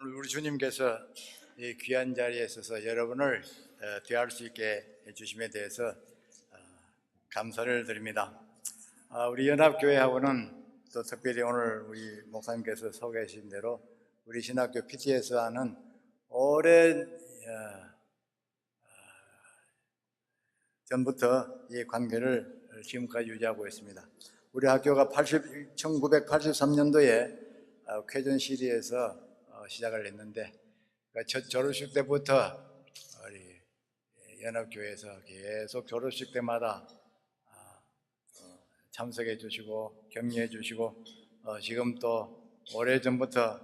우리 주님께서 이 귀한 자리에 있어서 여러분을 대할 수 있게 해주심에 대해서 감사를 드립니다. 우리 연합교회하고는 또 특별히 오늘 우리 목사님께서 소개하신 대로 우리 신학교 PTS와는 오랜 전부터 이 관계를 지금까지 유지하고 있습니다. 우리 학교가 1983년도에 쾌전시리에서 시작을 했는데 첫 졸업식 때부터 우리 연합교회에서 계속 졸업식 때마다 참석해 주시고 격려해 주시고 지금 또 오래전부터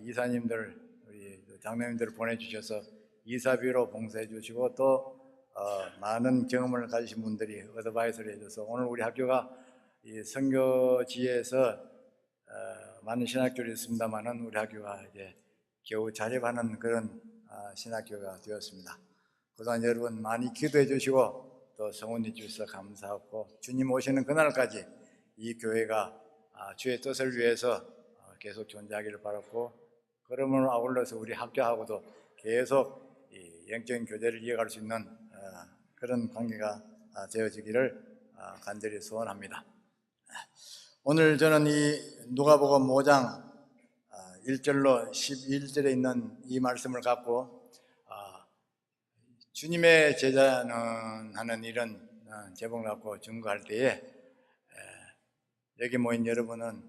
이사님들 우리 장로님들을 보내주셔서 이사비로 봉사해 주시고 또 많은 경험을 가지신 분들이 어드바이스를 해줘서 오늘 우리 학교가 이 선교지에서 많은 신학교를 있습니다만은 우리 학교가 이제 겨우 자립하는 그런 신학교가 되었습니다. 그동안 여러분 많이 기도해 주시고 또 성원해 주셔서 감사하고 주님 오시는 그날까지 이 교회가 주의 뜻을 위해서 계속 존재하기를 바랐고 그러므로 아울러서 우리 학교하고도 계속 이 영적인 교제를 이어갈 수 있는 그런 관계가 되어지기를 간절히 소원합니다. 오늘 저는 이 누가복음 5장 1절로 11절에 있는 이 말씀을 갖고 주님의 제자는 하는 이런 제목을 갖고 증거할 때에 여기 모인 여러분은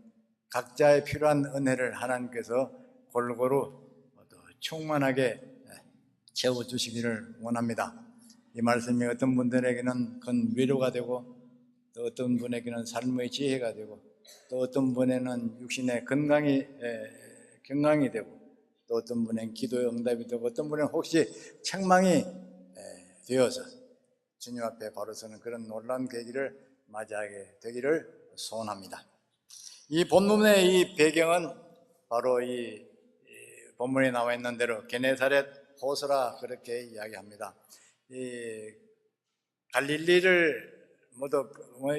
각자의 필요한 은혜를 하나님께서 골고루 충만하게 채워주시기를 원합니다. 이 말씀이 어떤 분들에게는 큰 위로가 되고 또 어떤 분에게는 삶의 지혜가 되고 또 어떤 분에게는 육신의 건강이 되고 또 어떤 분에게는 기도의 응답이 되고 어떤 분에게는 혹시 책망이 되어서 주님 앞에 바로 서는 그런 놀라운 계기를 맞이하게 되기를 소원합니다. 이 본문의 이 배경은 바로 이 본문에 나와 있는 대로 게네사렛 호수라 그렇게 이야기합니다. 이 갈릴리를 모두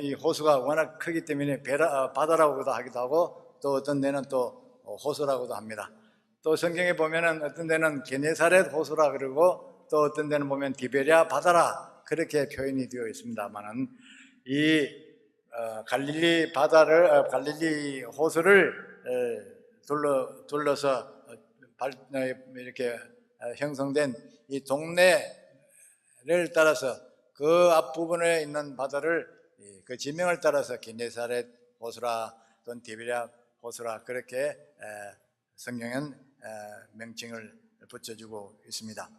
이 호수가 워낙 크기 때문에 바다라고도 하기도 하고 또 어떤 데는 또 호수라고도 합니다. 또 성경에 보면은 어떤 데는 게네사렛 호수라 그러고 또 어떤 데는 보면 디베랴 바다라 그렇게 표현이 되어 있습니다만은 이 갈릴리 바다를 갈릴리 호수를 둘러서 이렇게 형성된 이 동네를 따라서 그 앞부분에 있는 바다를 그 지명을 따라서 게네사렛 호수라 또는 디베랴 호수라 그렇게 성경은 명칭을 붙여주고 있습니다.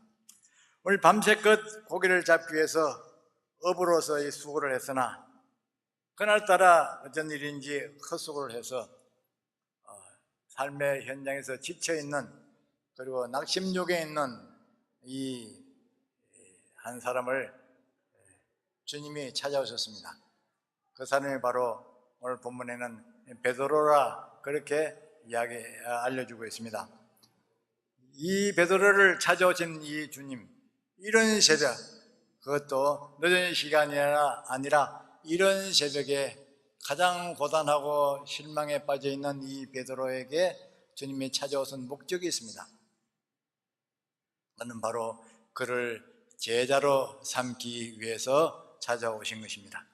오늘 밤새껏 고기를 잡기 위해서 어부로서 이 수고를 했으나 그날따라 어쩐 일인지 헛수고를 해서 삶의 현장에서 지쳐있는 그리고 낙심욕에 있는 이 한 사람을 주님이 찾아오셨습니다. 그 사람이 바로 오늘 본문에는 베드로라 그렇게 알려주고 있습니다. 이 베드로를 찾아오신 이 주님, 이런 새벽, 그것도 늦은 시간이 아니라 이런 새벽에 가장 고단하고 실망에 빠져있는 이 베드로에게 주님이 찾아오신 목적이 있습니다. 그는 바로 그를 제자로 삼기 위해서 찾아오신 것입니다.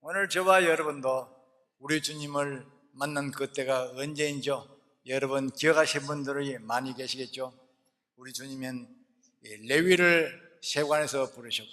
오늘 저와 여러분도 우리 주님을 만난 그때가 언제인지요? 여러분 기억하신 분들이 많이 계시겠죠? 우리 주님은 레위를 세관에서 부르셨고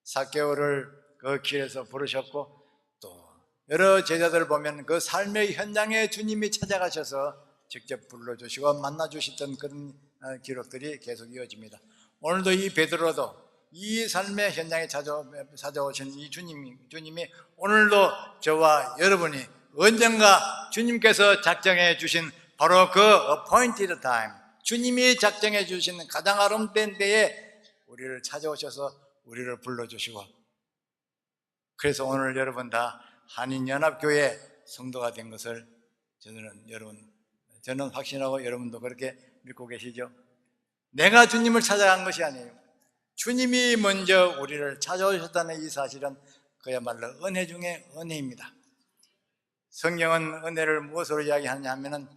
삭개오를 그 길에서 부르셨고 또 여러 제자들을 보면 그 삶의 현장에 주님이 찾아가셔서 직접 불러주시고 만나주셨던 그런 기록들이 계속 이어집니다. 오늘도 이 베드로도 이 삶의 현장에 찾아오신 이 주님이 오늘도 저와 여러분이 언젠가 주님께서 작정해 주신 바로 그 appointed time, 주님이 작정해 주신 가장 아름다운 때에 우리를 찾아오셔서 우리를 불러주시고 그래서 오늘 여러분 다 한인연합교회 성도가 된 것을 저는 확신하고 여러분도 그렇게 믿고 계시죠? 내가 주님을 찾아간 것이 아니에요. 주님이 먼저 우리를 찾아오셨다는 이 사실은 그야말로 은혜 중에 은혜입니다. 성경은 은혜를 무엇으로 이야기하냐 하면은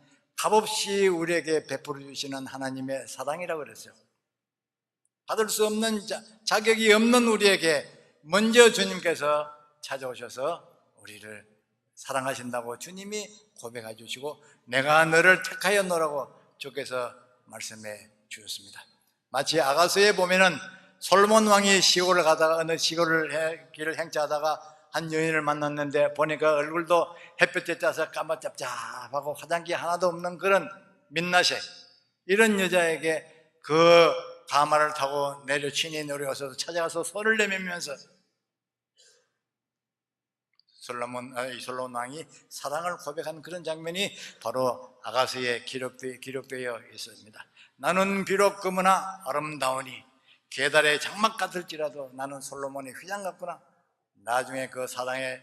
값없이 우리에게 베풀어 주시는 하나님의 사랑이라고 그랬어요. 받을 수 없는 자격이 없는 우리에게 먼저 주님께서 찾아오셔서 우리를 사랑하신다고 주님이 고백해 주시고 내가 너를 택하여 놓으라고 주께서 말씀해 주셨습니다. 마치 아가서에 보면은 솔로몬 왕이 시골을 가다가 어느 시골을 길을 행차하다가 한 여인을 만났는데 보니까 얼굴도 햇볕에 짜서 까맣잡잡하고 화장기 하나도 없는 그런 민낯에 이런 여자에게 그 가마를 타고 내려 친히 내려와서 찾아가서 손을 내밀면서 솔로몬 왕이 사랑을 고백한 그런 장면이 바로 아가서에 기록되어 있습니다. 나는 비록 그무나 아름다우니 계달의 장막 같을지라도 나는 솔로몬의 휘장 같구나. 나중에 그 사랑의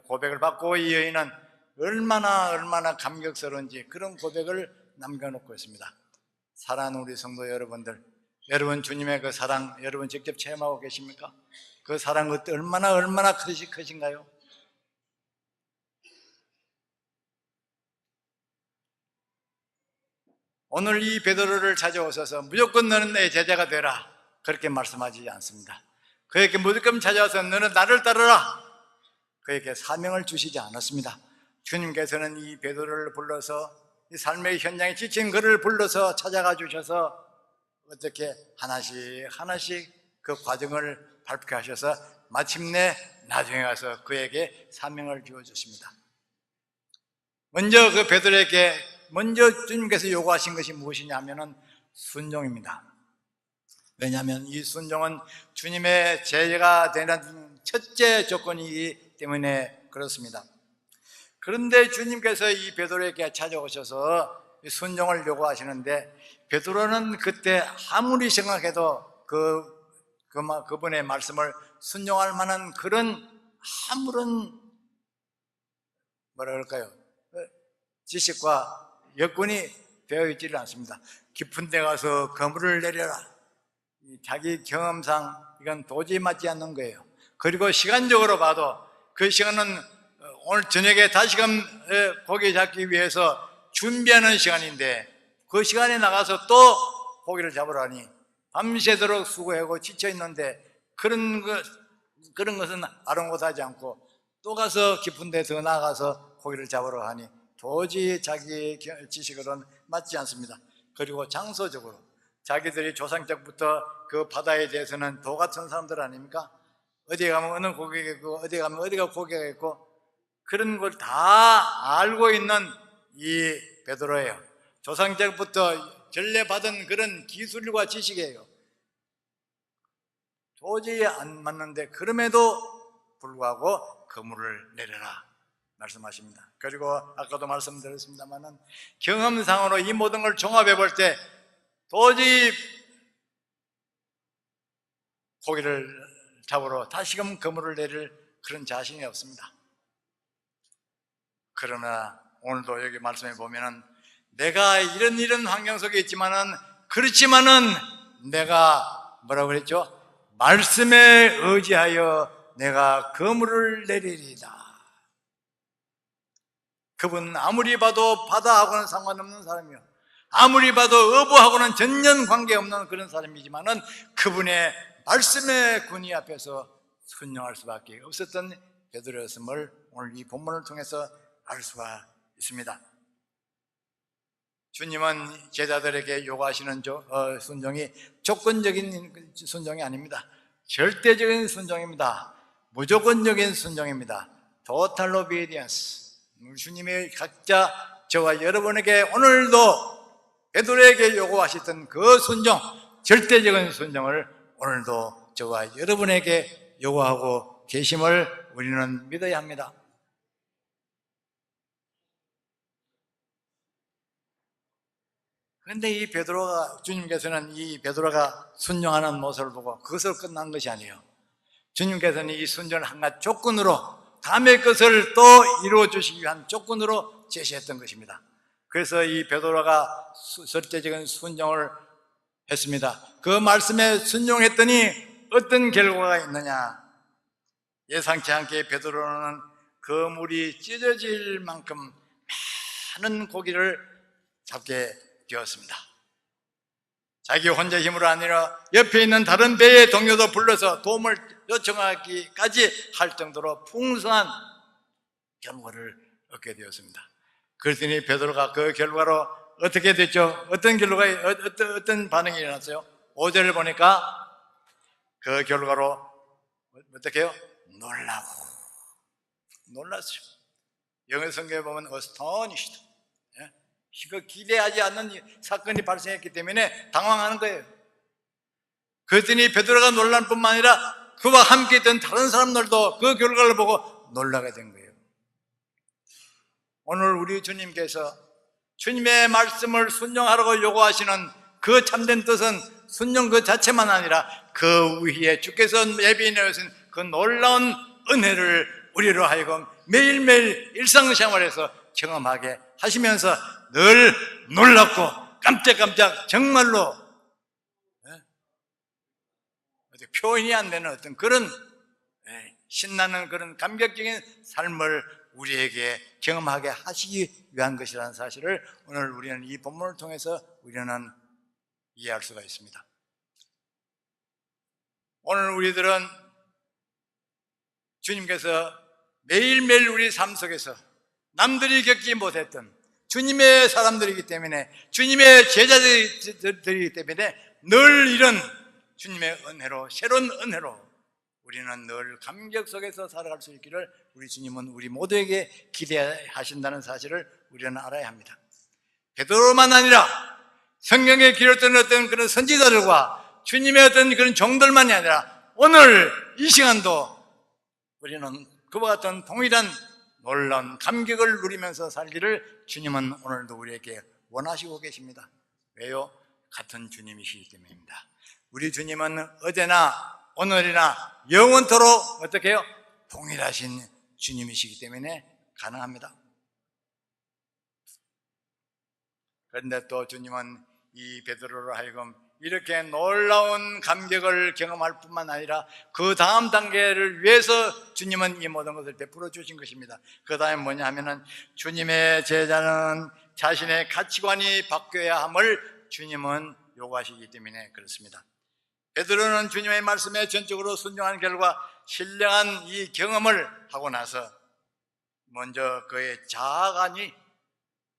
고백을 받고 이 여인은 얼마나 감격스러운지 그런 고백을 남겨놓고 있습니다. 사랑하는 우리 성도 여러분들, 여러분 주님의 그 사랑 여러분 직접 체험하고 계십니까? 그 사랑 그때 얼마나 크신가요? 오늘 이 베드로를 찾아오셔서 무조건 너는 내 제자가 되라 그렇게 말씀하지 않습니다. 그에게 무조건 찾아와서 너는 나를 따르라 그에게 사명을 주시지 않았습니다. 주님께서는 이 베드로를 불러서 이 삶의 현장에 지친 그를 불러서 찾아가 주셔서 어떻게 하나씩 그 과정을 발표해 하셔서 마침내 나중에 가서 그에게 사명을 주어 주십니다. 먼저 그 베드로에게 먼저 주님께서 요구하신 것이 무엇이냐면은 순종입니다. 왜냐하면 이 순종은 주님의 제자가 되는 첫째 조건이기 때문에 그렇습니다. 그런데 주님께서 이 베드로에게 찾아오셔서 순종을 요구하시는데 베드로는 그때 아무리 생각해도 그분의 말씀을 순종할 만한 그런 아무런 뭐라 그럴까요? 지식과 여건이 되어 있지를 않습니다. 깊은 데 가서 그물을 내려라. 자기 경험상 이건 도저히 맞지 않는 거예요. 그리고 시간적으로 봐도 그 시간은 오늘 저녁에 다시금 고기 잡기 위해서 준비하는 시간인데 그 시간에 나가서 또 고기를 잡으라니 밤새도록 수고하고 지쳐 있는데 그런 것은 아랑곳하지 않고 또 가서 깊은 데 더 나가서 고기를 잡으러 하니 도저히 자기 지식으로는 맞지 않습니다. 그리고 장소적으로 자기들이 조상 때부터 그 바다에 대해서는 도 같은 사람들 아닙니까? 어디에 가면 어느 고기가 있고 어디에 가면 어디가 고기가 있고 그런 걸 다 알고 있는 이 베드로예요. 조상 때부터 전례받은 그런 기술과 지식이에요. 도저히 안 맞는데 그럼에도 불구하고 그물을 내려라 말씀하십니다. 그리고 아까도 말씀드렸습니다만은 경험상으로 이 모든 걸 종합해 볼 때 도저히 고기를 잡으러 다시금 그물을 내릴 그런 자신이 없습니다. 그러나 오늘도 여기 말씀해 보면은 내가 이런 환경 속에 있지만은 그렇지만은 내가 뭐라고 그랬죠? 말씀에 의지하여 내가 그물을 내리리다. 그분 아무리 봐도 바다하고는 상관없는 사람이요. 아무리 봐도 어부하고는 전혀 관계없는 그런 사람이지만은 그분의 말씀의 군의 앞에서 순종할 수밖에 없었던 베드로였음을 오늘 이 본문을 통해서 알 수가 있습니다. 주님은 제자들에게 요구하시는 순종이 조건적인 순종이 아닙니다. 절대적인 순종입니다. 무조건적인 순종입니다. Total obedience. 주님이 각자 저와 여러분에게 오늘도 베드로에게 요구하셨던 그 순종, 절대적인 순종을 오늘도 저와 여러분에게 요구하고 계심을 우리는 믿어야 합니다. 그런데 이 주님께서는 이 베드로가 순종하는 모습을 보고 그것으로 끝난 것이 아니에요. 주님께서는 이 순종을 한 가지 조건으로 다음의 것을 또 이루어 주시기 위한 조건으로 제시했던 것입니다. 그래서 이 베드로가 절대적인 순종을 했습니다. 그 말씀에 순종했더니 어떤 결과가 있느냐? 예상치 않게 베드로는 그물이 찢어질 만큼 많은 고기를 잡게 되었습니다. 자기 혼자 힘으로 아니라 옆에 있는 다른 배의 동료도 불러서 도움을 요청하기까지 할 정도로 풍성한 결과를 얻게 되었습니다. 그랬더니 베드로가 그 결과로 어떻게 됐죠? 어떤 결과가 어떤 반응이 일어났어요? 5절을 보니까 그 결과로 어떻게 해요? 놀랐어요. 영어 성경에 보면 astonished, 이거 기대하지 않는 사건이 발생했기 때문에 당황하는 거예요. 그랬더니 베드로가 놀랄 뿐만 아니라 그와 함께 있던 다른 사람들도 그 결과를 보고 놀라게 된 거예요. 오늘 우리 주님께서 주님의 말씀을 순종하라고 요구하시는 그 참된 뜻은 순종 그 자체만 아니라 그 위에 주께서 예비해 오신 그 놀라운 은혜를 우리로 하여금 매일매일 일상생활에서 경험하게 하시면서 늘 놀랍고 깜짝깜짝 정말로 표현이 안 되는 어떤 그런 신나는 그런 감격적인 삶을 우리에게 경험하게 하시기 위한 것이라는 사실을 오늘 우리는 이 본문을 통해서 우리는 이해할 수가 있습니다. 오늘 우리들은 주님께서 매일매일 우리 삶 속에서 남들이 겪지 못했던 주님의 사람들이기 때문에, 주님의 제자들이기 때문에 늘 이런 주님의 은혜로, 새로운 은혜로 우리는 늘 감격 속에서 살아갈 수 있기를 우리 주님은 우리 모두에게 기대하신다는 사실을 우리는 알아야 합니다. 베드로만 아니라 성경에 기록된 어떤 그런 선지자들과 주님의 어떤 그런 종들만이 아니라 오늘 이 시간도 우리는 그와 같은 동일한 놀라운 감격을 누리면서 살기를 주님은 오늘도 우리에게 원하시고 계십니다. 왜요? 같은 주님이시기 때문입니다. 우리 주님은 어제나 오늘이나 영원토록 어떻게 해요? 동일하신 주님이시기 때문에 가능합니다. 그런데 또 주님은 이 베드로로 하여금 이렇게 놀라운 감격을 경험할 뿐만 아니라 그 다음 단계를 위해서 주님은 이 모든 것을 베풀어 주신 것입니다. 그 다음에 뭐냐 하면은 주님의 제자는 자신의 가치관이 바뀌어야 함을 주님은 요구하시기 때문에 그렇습니다. 베드로는 주님의 말씀에 전적으로 순종한 결과 신령한 이 경험을 하고 나서 먼저 그의 자아관이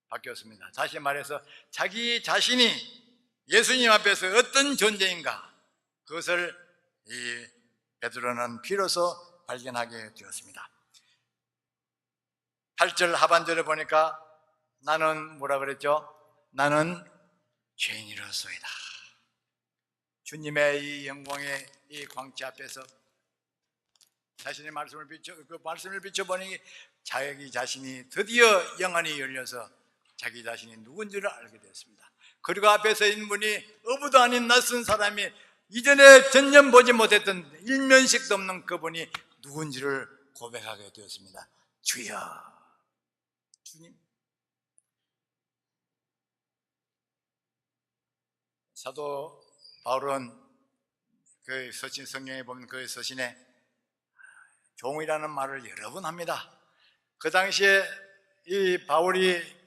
바뀌었습니다. 다시 말해서 자기 자신이 예수님 앞에서 어떤 존재인가, 그것을 이 베드로는 비로소 발견하게 되었습니다. 8절 하반절에 보니까 나는 뭐라 그랬죠? 나는 죄인이로소이다. 주님의 이 영광의 이 광채 앞에서 자신의 말씀을 비춰보니 자기 자신이 드디어 영안이 열려서 자기 자신이 누군지를 알게 되었습니다. 그리고 앞에 서 있는 분이 어부도 아닌 낯선 사람이 이전에 전혀 보지 못했던 일면식도 없는 그분이 누군지를 고백하게 되었습니다. 주여, 주님. 사도 바울은 그 서신, 성경에 보면 그 서신에 종이라는 말을 여러 번 합니다. 그 당시에 이 바울이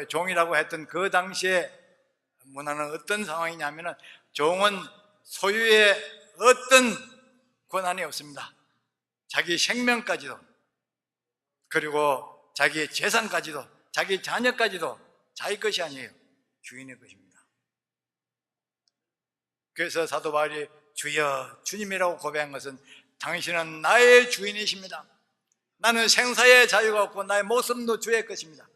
종이라고 했던 그 당시에 문화는 어떤 상황이냐면은 종은 소유의 어떤 권한이 없습니다. 자기 생명까지도, 그리고 자기의 재산까지도, 자기 자녀까지도 자기 것이 아니에요. 주인의 것입니다. 그래서 사도 바울이 주여, 주님이라고 고백한 것은 당신은 나의 주인이십니다. 나는 생사의 자유가 없고 나의 목숨도 주의 것입니다.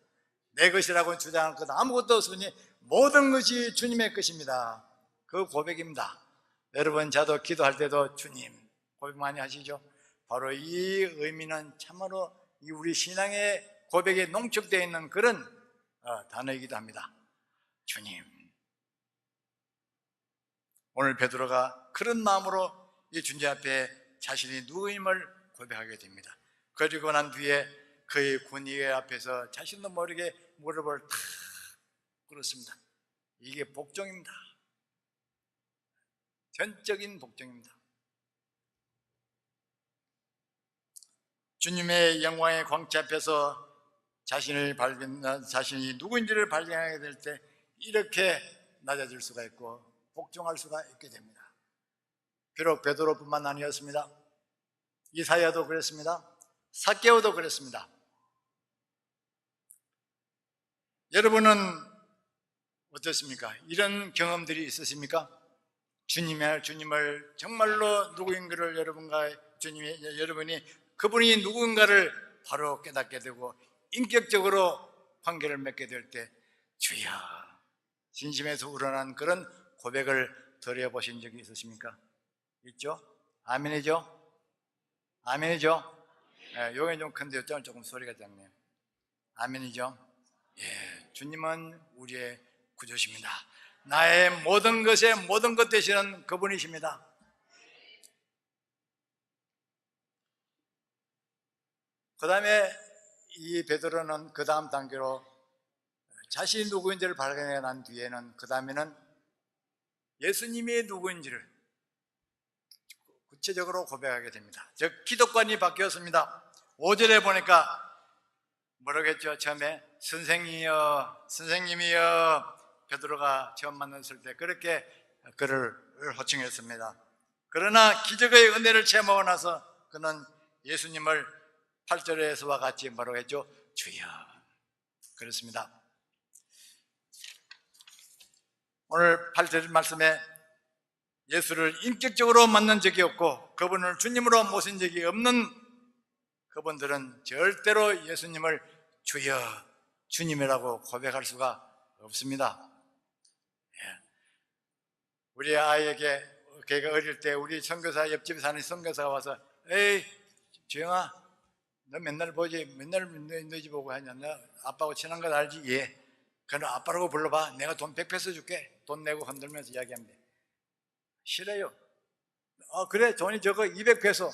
내 것이라고 주장할 것 아무것도 없으니 모든 것이 주님의 것입니다. 그 고백입니다. 여러분, 저도 기도할 때도 주님 고백 많이 하시죠? 바로 이 의미는 참으로 우리 신앙의 고백에 농축되어 있는 그런 단어이기도 합니다. 주님. 오늘 베드로가 그런 마음으로 이 주님 앞에 자신이 누구임을 고백하게 됩니다. 그리고 난 뒤에 그의 군의 앞에서 자신도 모르게 무릎을 탁 꿇었습니다. 이게 복종입니다. 전적인 복종입니다. 주님의 영광의 광채 앞에서 자신이 누구인지를 발견하게 될 때 이렇게 낮아질 수가 있고 복종할 수가 있게 됩니다. 비록 베드로뿐만 아니었습니다. 이사야도 그랬습니다. 삭개오도 그랬습니다. 여러분은 어떻습니까? 이런 경험들이 있으십니까? 주님을 정말로 누구인가를 여러분이 그분이 누군가를 바로 깨닫게 되고 인격적으로 관계를 맺게 될 때 주여 진심에서 우러난 그런 고백을 드려보신 적이 있으십니까? 있죠? 아멘이죠? 아멘이죠? 요게 좀 큰데요. 조금 소리가 작네요. 아멘이죠? 예, 주님은 우리의 구주십니다. 나의 모든 것에 모든 것 되시는 그분이십니다. 그 다음에 이 베드로는 그 다음 단계로 자신이 누구인지를 발견해 난 뒤에는 그 다음에는 예수님이 누구인지를 구체적으로 고백하게 됩니다. 즉 기독관이 바뀌었습니다. 5절에 보니까 뭐라겠죠? 처음에 선생님이여 베드로가 처음 만났을 때 그렇게 그를 호칭했습니다. 그러나 기적의 은혜를 체험하고 나서 그는 예수님을 8절에서와 같이 뭐라고 했죠? 주여 그렇습니다. 오늘 8절 말씀에 예수를 인격적으로 만난 적이 없고 그분을 주님으로 모신 적이 없는 그분들은 절대로 예수님을 주여 주님이라고 고백할 수가 없습니다. 우리 아이에게 걔가 어릴 때 우리 선교사 옆집에 사는 선교사가 와서 에이 주영아 너 맨날 너희 집 오고 하냐? 너 아빠하고 친한 거 알지? 예. 그럼 아빠라고 불러봐. 내가 돈 100페소 줄게. 돈 내고 흔들면서 이야기하면 돼. 싫어요. 그래 돈이 저거 200페소.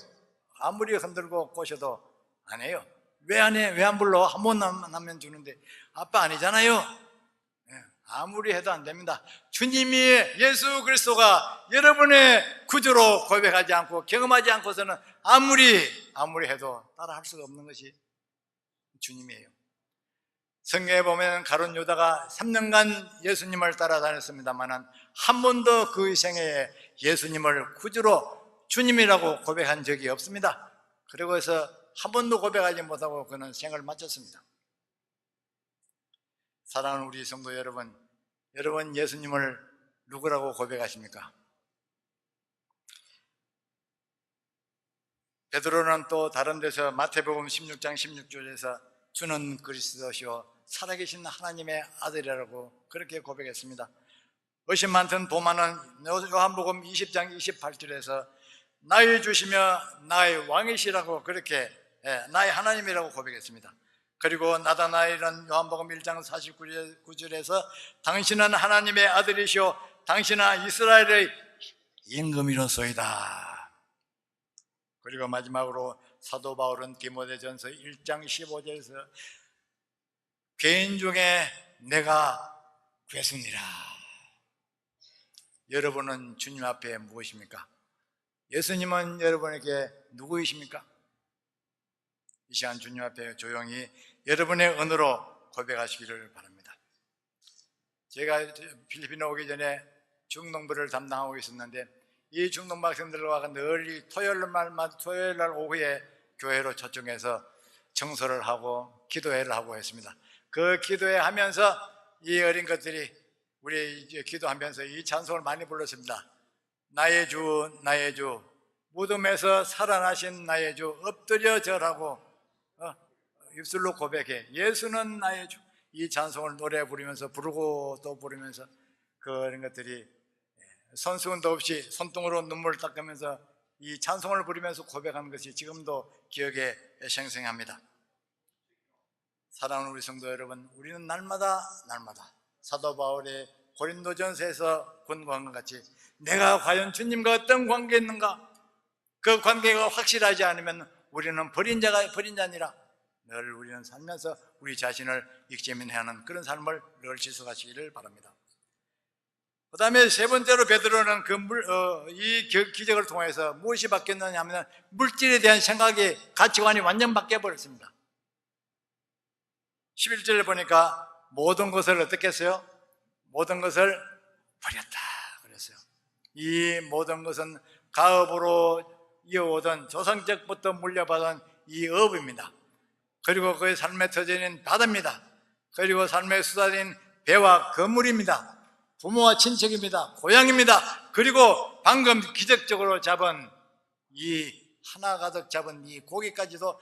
아무리 흔들고 꼬셔도 안 해요. 왜 안 해? 왜 안 불러? 한 번 하면 주는데 아빠 아니잖아요. 아무리 해도 안 됩니다. 주님이 예수 그리스도가 여러분의 구주로 고백하지 않고 경험하지 않고서는 아무리 해도 따라할 수가 없는 것이 주님이에요. 성경에 보면 가룟 유다가 3년간 예수님을 따라다녔습니다만 한 번도 그 생애에 예수님을 구주로 주님이라고 고백한 적이 없습니다. 그리고 해서 한 번도 고백하지 못하고 그는 생을 마쳤습니다. 사랑하는 우리 성도 여러분, 여러분 예수님을 누구라고 고백하십니까? 베드로는 또 다른 데서 마태복음 16장 16절에서 주는 그리스도시요 살아계신 하나님의 아들이라고 그렇게 고백했습니다. 의심 많던 도마는 요한복음 20장 28절에서 나의 주시며 나의 왕이시라고 그렇게 나의 하나님이라고 고백했습니다. 그리고 나다나엘은 요한복음 1장 49절에서 당신은 하나님의 아들이시오 당신은 이스라엘의 임금이로소이다. 그리고 마지막으로 사도 바울은 디모데전서 1장 15절에서 괴인 중에 내가 괴순이라. 여러분은 주님 앞에 무엇입니까? 예수님은 여러분에게 누구이십니까? 이 시간 주님 앞에 조용히 여러분의 언어로 고백하시기를 바랍니다. 제가 필리핀에 오기 전에 중동부를 담당하고 있었는데 이 중동부 학생들과 늘 토요일 날 오후에 교회로 초청해서 청소를 하고 기도회를 하고 했습니다. 그 기도회 하면서 이 어린 것들이 우리 기도하면서 이 찬송을 많이 불렀습니다. 나의 주 나의 주 무덤에서 살아나신 나의 주 엎드려 절하고 입술로 고백해 예수는 나의 주. 이 찬송을 노래 부르면서 부르고 또 부르면서 그런 것들이 손수건도 없이 손등으로 눈물을 닦으면서 이 찬송을 부르면서 고백하는 것이 지금도 기억에 생생합니다. 사랑하는 우리 성도 여러분, 우리는 날마다 사도 바울의 고린도전서에서 권고한 것 같이 내가 과연 주님과 어떤 관계에 있는가? 그 관계가 확실하지 않으면 우리는 버린 자니라. 늘 우리는 살면서 우리 자신을 익제민해야 하는 그런 삶을 늘 지속하시기를 바랍니다. 그 다음에 세 번째로 베드로는 이 기적을 통해서 무엇이 바뀌었느냐 하면 물질에 대한 생각이 가치관이 완전 바뀌어버렸습니다. 11절에 보니까 모든 것을 어떻게 했어요? 모든 것을 버렸다 그랬어요. 이 모든 것은 가업으로 이어오던 조상적부터 물려받은 이 업입니다. 그리고 그의 삶의 터전인 바다입니다. 그리고 삶의 수단인 배와 건물입니다. 부모와 친척입니다. 고향입니다. 그리고 방금 기적적으로 잡은 이 하나 가득 잡은 이 고기까지도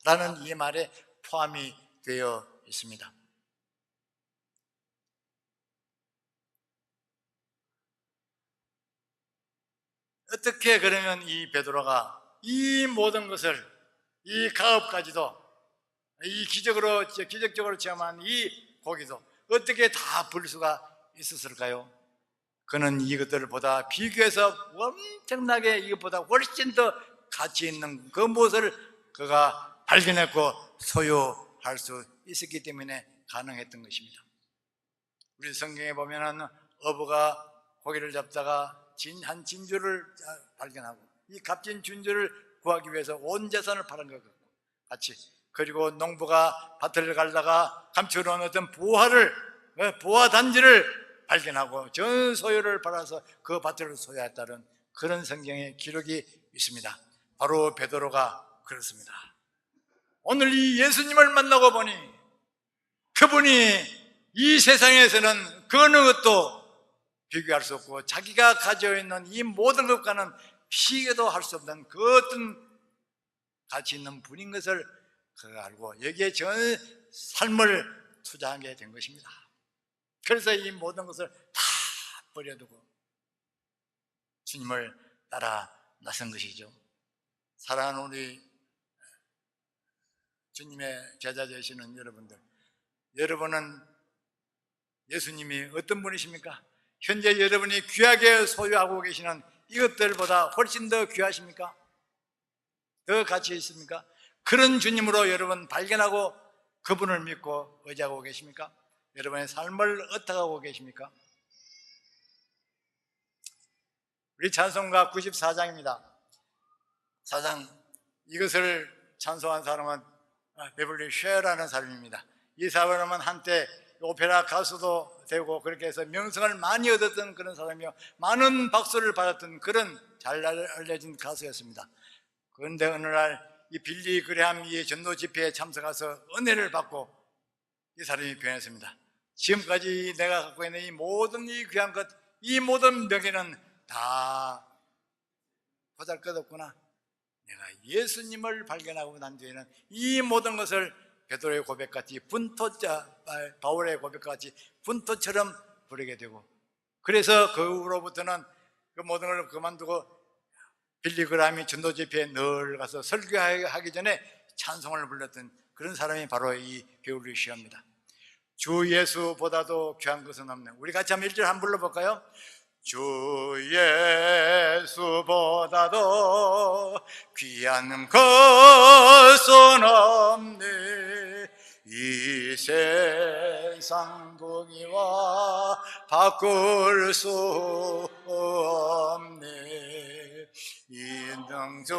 다라는 이 말에 포함이 되어 있습니다. 어떻게 그러면 이 베드로가 이 모든 것을, 이 가업까지도, 이 기적적으로 체험한 이 고기도 어떻게 다 볼 수가 있었을까요? 그는 이것들보다 비교해서 엄청나게 이것보다 훨씬 더 가치 있는 그 무엇을 그가 발견했고 소유할 수 있었기 때문에 가능했던 것입니다. 우리 성경에 보면은 어부가 고기를 잡다가 한 진주를 발견하고 이 값진 진주를 구하기 위해서 온 재산을 파는 것 같이, 그리고 농부가 밭을 갈다가 감춰놓은 어떤 보화 단지를 발견하고 전 소유를 팔아서 그 밭을 소유했다는 그런 성경의 기록이 있습니다. 바로 베드로가 그렇습니다. 오늘 이 예수님을 만나고 보니 그분이 이 세상에서는 그 어느 것도 비교할 수 없고 자기가 가지고 있는 이 모든 것과는 비교도 할 수 없는 그 어떤 가치 있는 분인 것을 그가 알고 여기에 전 삶을 투자하게 된 것입니다. 그래서 이 모든 것을 다 버려두고 주님을 따라 나선 것이죠. 사랑하는 우리 주님의 제자 되시는 여러분들, 여러분은 예수님이 어떤 분이십니까? 현재 여러분이 귀하게 소유하고 계시는 이것들보다 훨씬 더 귀하십니까? 더 가치 있습니까? 그런 주님으로 여러분 발견하고 그분을 믿고 의지하고 계십니까? 여러분의 삶을 어떻게 하고 계십니까? 우리 찬송가 94장입니다. 4장, 이것을 찬송한 사람은 베벌리 쉐어라는 사람입니다. 이 사람은 한때 오페라 가수도 되고 그렇게 해서 명성을 많이 얻었던 그런 사람이요, 많은 박수를 받았던 그런 잘 알려진 가수였습니다. 그런데 어느 날 이 빌리 그레함 이 전도 집회에 참석해서 은혜를 받고 이 사람이 변했습니다. 지금까지 내가 갖고 있는 이 모든 이 귀한 것, 이 모든 명예는 다 보잘것없구나. 내가 예수님을 발견하고 난 뒤에는 이 모든 것을 베드로의 고백같이 바울의 고백같이 분토처럼 부르게 되고, 그래서 그 후로부터는 그 모든 걸 그만두고 빌리 그라함이 전도 집회에 늘 가서 설교하기 전에 찬송을 불렀던 그런 사람이 바로 이 베울리 쉐어입니다. 주 예수보다도 귀한 것은 없네. 우리 같이 한번 1절 한번 불러볼까요? 주 예수보다도 귀한 것은 없네. 이 세상 공의와 바꿀 수 없네. 인등족을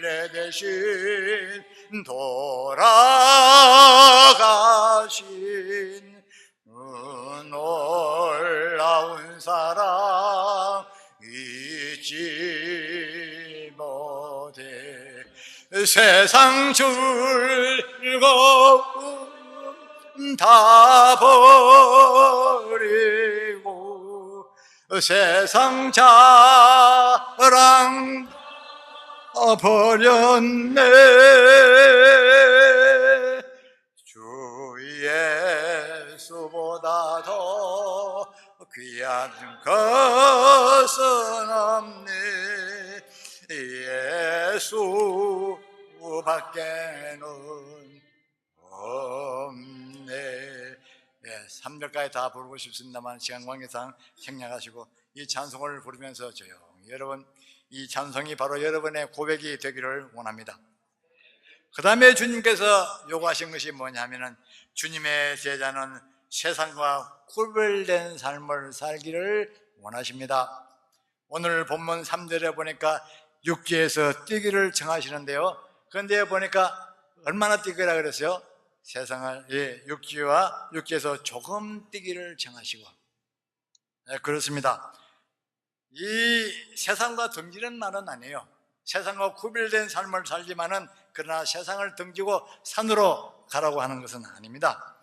내 대신 돌아가신 놀라운 사랑 잊지 못해. 세상 즐거움 다 버리고 세상 자랑 버렸네. 주 예수보다 더 귀한 것은 없네. 예수밖에는 없네. 3절까지 다 부르고 싶습니다만 시간 관계상 생략하시고 이 찬송을 부르면서 조용히 여러분, 이 찬송이 바로 여러분의 고백이 되기를 원합니다. 그 다음에 주님께서 요구하신 것이 뭐냐면은 주님의 제자는 세상과 구별된 삶을 살기를 원하십니다. 오늘 본문 3절에 보니까 육지에서 뛰기를 청하시는데요, 그런데 보니까 얼마나 뛰기라 그랬어요? 세상을 육지에서 조금 뛰기를 정하시고. 네, 그렇습니다. 이 세상과 등지는 말은 아니에요. 세상과 구별된 삶을 살지만은 그러나 세상을 등지고 산으로 가라고 하는 것은 아닙니다.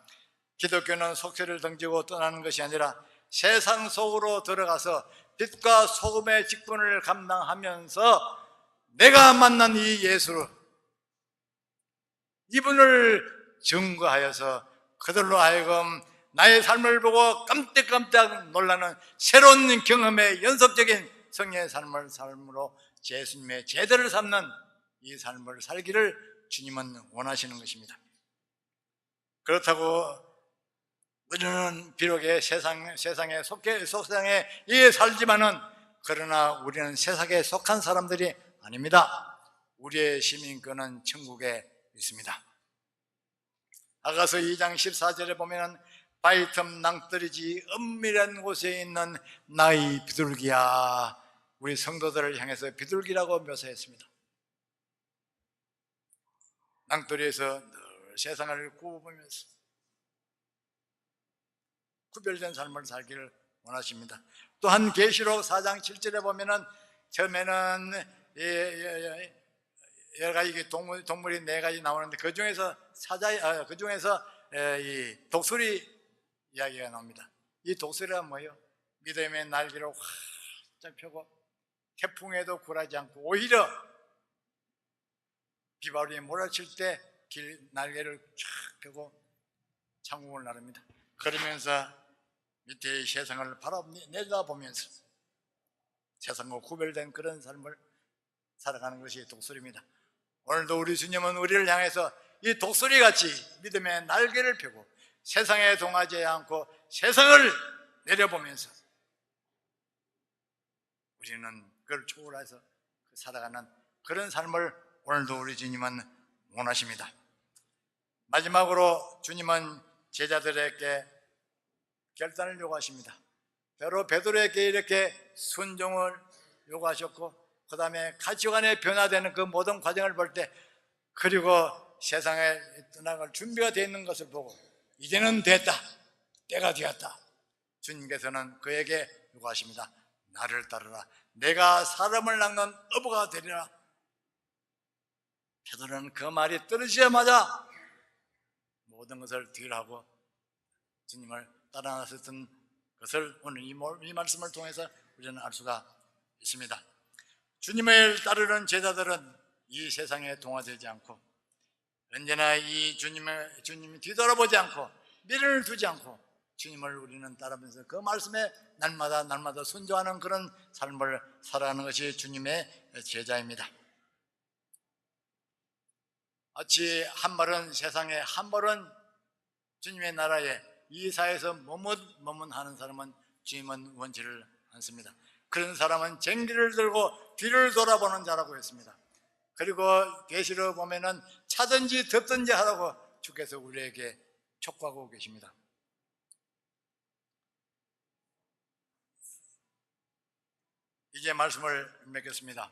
기독교는 속세를 등지고 떠나는 것이 아니라 세상 속으로 들어가서 빛과 소금의 직분을 감당하면서 내가 만난 이 예수, 이분을 증거하여서 그들로 하여금 나의 삶을 보고 깜짝깜짝 놀라는 새로운 경험의 연속적인 성령의 삶으로 예수님의 제대를 삼는 이 삶을 살기를 주님은 원하시는 것입니다. 그렇다고 우리는 비록 세상에 살지만은 그러나 우리는 세상에 속한 사람들이 아닙니다. 우리의 시민권은 천국에 있습니다. 아가서 2장 14절에 보면은 바위 틈 낭떠러지 은밀한 곳에 있는 나의 비둘기야, 우리 성도들을 향해서 비둘기라고 묘사했습니다. 낭떠러지에서 늘 세상을 구워보면서 구별된 삶을 살기를 원하십니다. 또한 계시록 4장 7절에 보면은 처음에는 여러 가지 동물이 4가지 나오는데 그 중에서 이 독수리 이야기가 나옵니다. 이 독수리가 뭐예요? 믿음의 날개를 활짝 펴고 태풍에도 굴하지 않고 오히려 비바람이 몰아칠 때 날개를 쫙 펴고 창공을 나릅니다. 그러면서 밑에 세상을 내려다보면서 세상과 구별된 그런 삶을 살아가는 것이 독수리입니다. 오늘도 우리 주님은 우리를 향해서 이 독수리같이 믿음의 날개를 펴고 세상에 동하지 않고 세상을 내려보면서 우리는 그걸 초월해서 살아가는 그런 삶을 오늘도 우리 주님은 원하십니다. 마지막으로 주님은 제자들에게 결단을 요구하십니다. 바로 베드로에게 이렇게 순종을 요구하셨고 그 다음에 가치관의 변화되는 그 모든 과정을 볼 때 그리고 세상에 떠나갈 준비가 되어 있는 것을 보고 이제는 됐다, 때가 되었다. 주님께서는 그에게 요구하십니다. 나를 따르라. 내가 사람을 낚는 어부가 되리라. 베드로는 그 말이 떨어지자마자 모든 것을 뒤로하고 주님을 따라 나섰던 것을 오늘 이 말씀을 통해서 우리는 알 수가 있습니다. 주님을 따르는 제자들은 이 세상에 동화되지 않고 언제나 이 주님이 뒤돌아보지 않고 미련을 두지 않고 주님을 우리는 따르면서 그 말씀에 날마다 순종하는 그런 삶을 살아가는 것이 주님의 제자입니다. 마치 한 발은 세상에 한 발은 주님의 나라에 이 사회에서 머뭇하는 사람은 주님은 원치를 않습니다. 그런 사람은 쟁기를 들고 뒤를 돌아보는 자라고 했습니다. 그리고 계시록 보면은 차든지 덮든지 하라고 주께서 우리에게 촉구하고 계십니다. 이제 말씀을 맺겠습니다.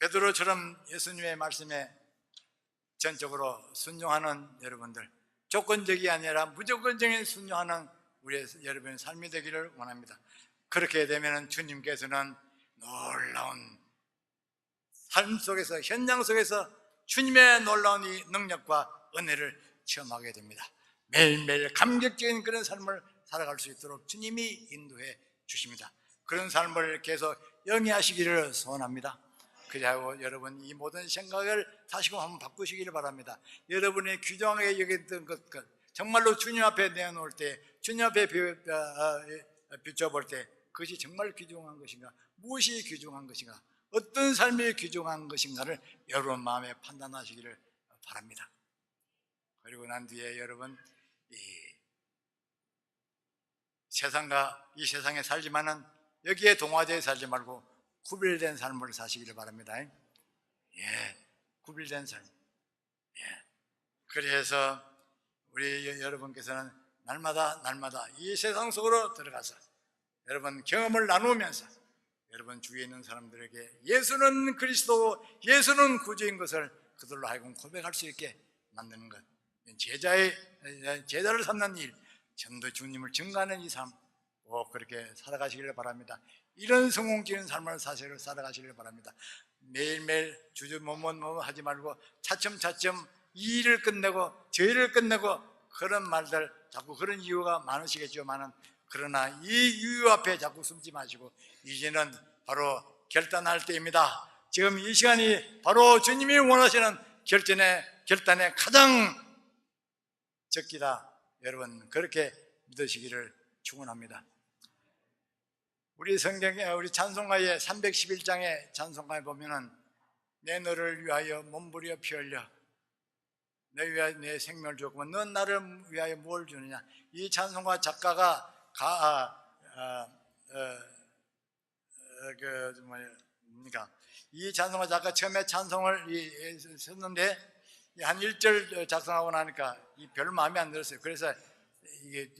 베드로처럼 예수님의 말씀에 전적으로 순종하는 여러분들, 조건적이 아니라 무조건적인 순종하는 우리 여러분의 삶이 되기를 원합니다. 그렇게 되면 주님께서는 놀라운 삶 속에서, 현장 속에서 주님의 놀라운 이 능력과 은혜를 체험하게 됩니다. 매일매일 감격적인 그런 삶을 살아갈 수 있도록 주님이 인도해 주십니다. 그런 삶을 계속 영위하시기를 소원합니다. 그리하고 여러분 이 모든 생각을 다시금 한번 바꾸시기를 바랍니다. 여러분의 귀중하게 여겼던 것, 정말로 주님 앞에 내어놓을 때, 주님 앞에 비춰볼 때 그것이 정말 귀중한 것인가, 무엇이 귀중한 것인가, 어떤 삶이 귀중한 것인가를 여러분 마음에 판단하시기를 바랍니다. 그리고 난 뒤에 여러분 이 세상에 살지만은 여기에 동화되어 살지 말고 구별된 삶을 사시기를 바랍니다. 구별된 삶. 그래서 우리 여러분께서는 날마다 이 세상 속으로 들어가서 여러분 경험을 나누면서 여러분 주위에 있는 사람들에게 예수는 그리스도, 예수는 구주인 것을 그들로 하여금 고백할 수 있게 만드는 것, 제자를 삼는 일, 전도 주님을 증거하는 이 삶, 꼭 그렇게 살아가시기를 바랍니다. 이런 성공적인 삶을 사실을 살아가시기를 바랍니다. 매일매일 주저모모 하지 말고 차츰차츰 이 일을 끝내고 저 일을 끝내고 그런 말들, 자꾸 그런 이유가 많으시겠지만은, 그러나 이 이유 앞에 자꾸 숨지 마시고 이제는 바로 결단할 때입니다. 지금 이 시간이 바로 주님이 원하시는 결단의 가장 적기다. 여러분 그렇게 믿으시기를 축원합니다. 우리 성경에, 우리 찬송가의 311장의 찬송가에 보면은 내 너를 위하여 몸부려 피 흘려 내 위하여 내 생명을 줬구만 넌 나를 위하여 뭘 주느냐. 이 찬송가 작가가 이 찬송가 작가 처음에 찬송을 썼는데 한 1절 작성하고 나니까 별 마음에 안 들었어요. 그래서 이게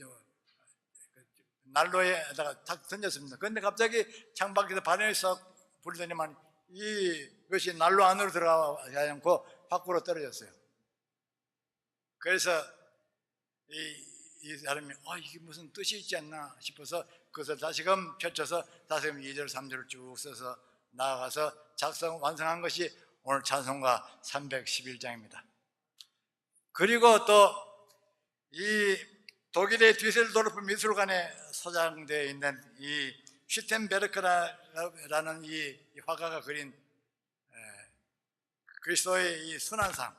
난로에다가 탁 던졌습니다. 그런데 갑자기 창밖에서 바람이 싹 불더니만 이것이 난로 안으로 들어가지 않고 밖으로 떨어졌어요. 그래서 이 사람이 이게 무슨 뜻이 있지 않나 싶어서 그것을 다시금 펼쳐서 다시금 2절 3절을 쭉 써서 나아가서 완성한 것이 오늘 찬송가 311장입니다. 그리고 또 이 독일의 뒤셀도르프 미술관에 소장되어 있는 이 슈텐베르크라는 이 화가가 그린 그리스도의 이 순환상,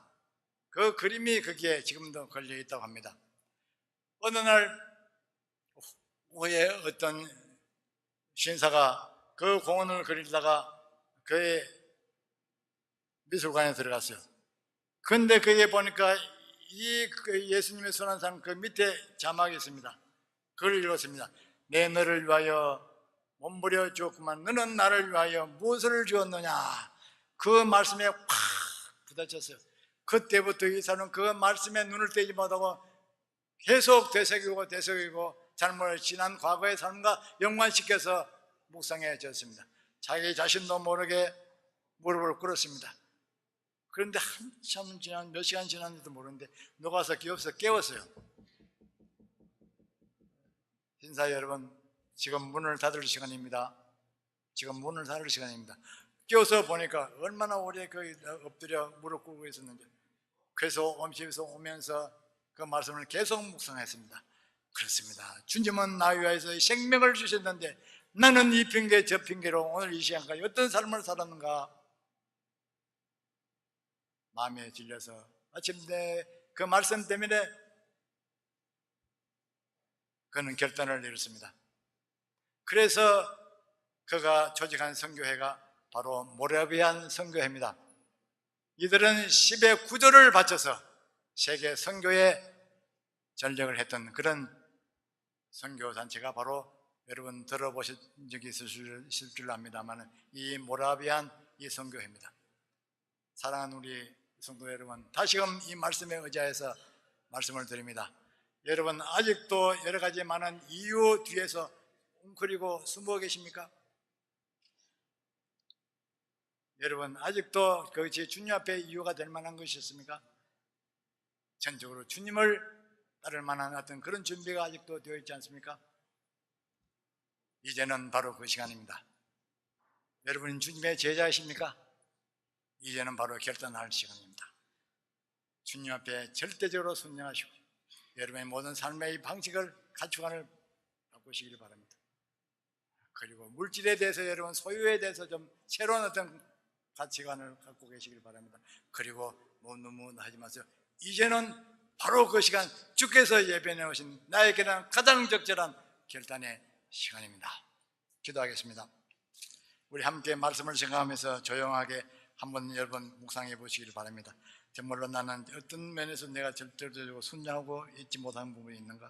그 그림이 거기에 지금도 걸려 있다고 합니다. 어느 날 오후에 어떤 신사가 그 공원을 그리다가 그의 미술관에 들어갔어요. 그런데 거기에 보니까 이 예수님의 순환상 그 밑에 자막이 있습니다. 그걸 읽었습니다. 내 너를 위하여 몸부려 주었구만 너는 나를 위하여 무엇을 주었느냐. 그 말씀에 확 부딪혔어요. 그때부터 이 사람은 그 말씀에 눈을 떼지 못하고 계속 되새기고 잘못 지난 과거의 삶과 연관시켜서 묵상해졌습니다. 자기 자신도 모르게 무릎을 꿇었습니다. 그런데 한참 지난 몇 시간 지났는지도 모르는데 누가 와서 깨웠어요. 신사 여러분, 지금 문을 닫을 시간입니다. 깨워서 보니까 얼마나 오래 엎드려 무릎 꿇고 있었는지. 그래서 집에서 오면서 그 말씀을 계속 묵상했습니다. 그렇습니다. 주님은 나 위하여서 생명을 주셨는데 나는 이 핑계 저 핑계로 오늘 이 시간까지 어떤 삶을 살았는가 마음에 질려서 마침내 그 말씀 때문에 그는 결단을 내렸습니다. 그래서 그가 조직한 선교회가 바로 모라비안 선교회입니다. 이들은 10의 9조를 바쳐서 세계 선교에 전력을 했던 그런 선교단체가 바로 여러분 들어보신 적이 있을 줄 압니다만 이 모라비안 이 선교회입니다. 사랑하는 우리 성도 여러분, 다시금 이 말씀에 의지해서 말씀을 드립니다. 여러분 아직도 여러 가지 많은 이유 뒤에서 웅크리고 숨어 계십니까? 여러분 아직도 그것이 주님 앞에 이유가 될 만한 것이 있습니까? 전적으로 주님을 따를 만한 어떤 그런 준비가 아직도 되어 있지 않습니까? 이제는 바로 그 시간입니다. 여러분 주님의 제자이십니까? 이제는 바로 결단할 시간입니다. 주님 앞에 절대적으로 순종하시고 여러분의 모든 삶의 방식을 가치관을 바꾸시길 바랍니다. 그리고 물질에 대해서 여러분 소유에 대해서 좀 새로운 어떤 가치관을 갖고 계시길 바랍니다. 그리고 너무 하지 마세요. 이제는 바로 그 시간, 주께서 예배해 오신 나에게는 가장 적절한 결단의 시간입니다. 기도하겠습니다. 우리 함께 말씀을 생각하면서 조용하게 한번 여러분 묵상해 보시길 바랍니다. 정말로 나는 어떤 면에서 내가 절대적으로 순종하고 있지 못한 부분이 있는가?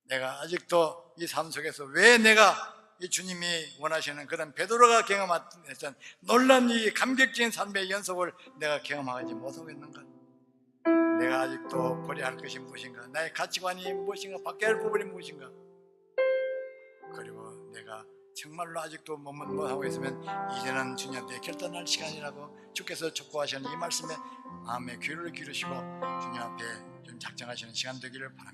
내가 아직도 이 삶 속에서 왜 내가 이 주님이 원하시는 그런 베드로가 경험했던 놀라운 이 감격적인 삶의 연속을 내가 경험하지 못하고 있는가? 내가 아직도 버려야 할 것이 무엇인가? 나의 가치관이 무엇인가? 바뀌어야 할 부분이 무엇인가? 그리고 내가 정말로 아직도 뭐 하고 있으면 이제는 주님 앞에 결단할 시간이라고 주께서 촉구하시는 이 말씀에 마음의 귀를 기르시고 주님 앞에 좀 작정하시는 시간 되기를 바랍니다.